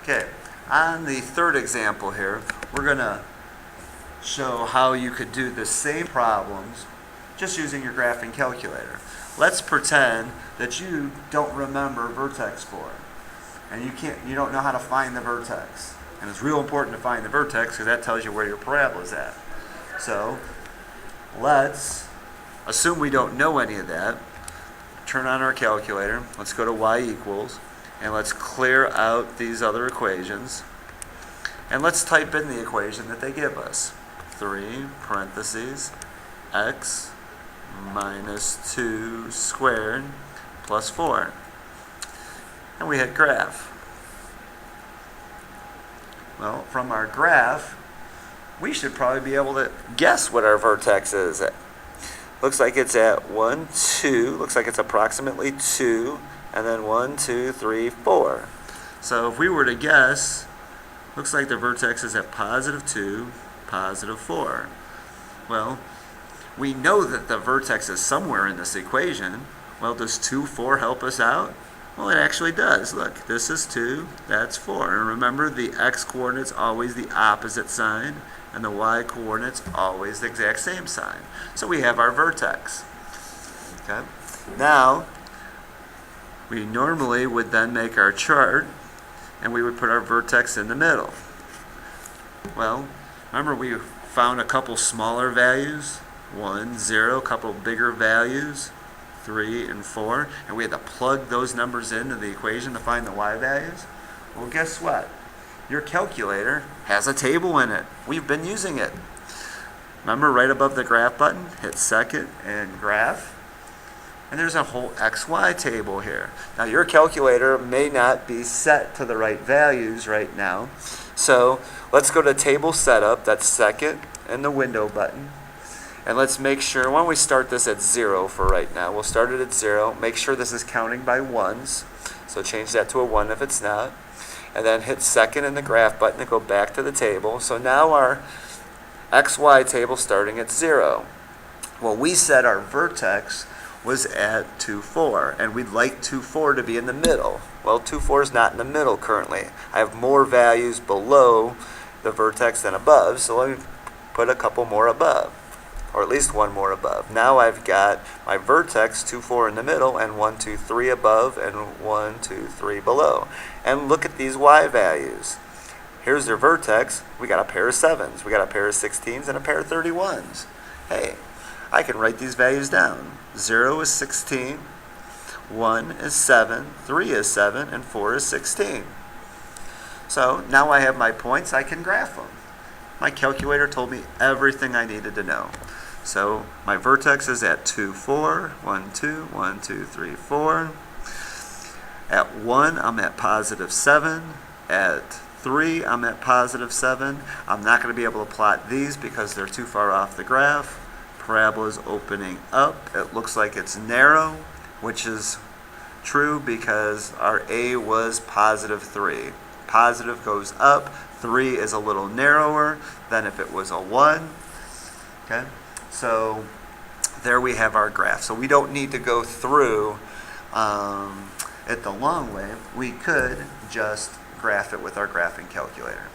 Okay, on the third example here, we're going to show how you could do the same problems just using your graphing calculator. Let's pretend that you don't remember vertex 4, and you don't know how to find the vertex. And it's real important to find the vertex because that tells you where your parabola is at. So let's assume we don't know any of that. Turn on our calculator. Let's go to y equals. And let's clear out these other equations. And let's type in the equation that they give us. 3 parentheses x minus 2 squared plus 4. And we hit graph. Well, from our graph, we should probably be able to guess what our vertex is at. Looks like it's at 1, 2. Looks like it's approximately 2. And then 1, 2, 3, 4. So if we were to guess, looks like the vertex is at positive 2, positive 4. Well, we know that the vertex is somewhere in this equation. Well, does 2, 4 help us out? Well, it actually does. Look, this is 2, that's 4. And remember, the x-coordinate's always the opposite sign, and the y-coordinate's always the exact same sign. So we have our vertex. Okay. Now, we normally would then make our chart, and we would put our vertex in the middle. Well, remember we found a couple smaller values, 1, 0, a couple bigger values, 3 and 4, and we had to plug those numbers into the equation to find the y values. Well, guess what? Your calculator has a table in it. We've been using it. Remember, right above the graph button, hit second and graph. And there's a whole XY table here. Now your calculator may not be set to the right values right now. So let's go to table setup, that's second, and the window button. And let's make sure, why don't we start this at 0 for right now. We'll start it at 0. Make sure this is counting by ones. So change that to a 1 if it's not. And then hit second in the graph button to go back to the table. So now our XY table starting at 0. Well, we set our vertex was at 2, 4, and we'd like 2, 4 to be in the middle. Well, 2, 4 is not in the middle currently. I have more values below the vertex than above, so let me put a couple more above, or at least one more above. Now I've got my vertex, 2, 4 in the middle, and 1, 2, 3 above, and 1, 2, 3 below. And look at these y values. Here's their vertex. We got a pair of 7s, we got a pair of 16s, and a pair of 31s. Hey, I can write these values down. 0 is 16, 1 is 7, 3 is 7, and 4 is 16. So now I have my points, I can graph them. My calculator told me everything I needed to know. So my vertex is at 2, 4, 1, 2, 1, 2, 3, 4. At 1, I'm at positive 7. At 3, I'm at positive 7. I'm not going to be able to plot these because they're too far off the graph. Parabola is opening up. It looks like it's narrow, which is true because our A was positive 3. Positive goes up. 3 is a little narrower than if it was a 1. Okay, so there we have our graph. So we don't need to go through it the long way. We could just graph it with our graphing calculator.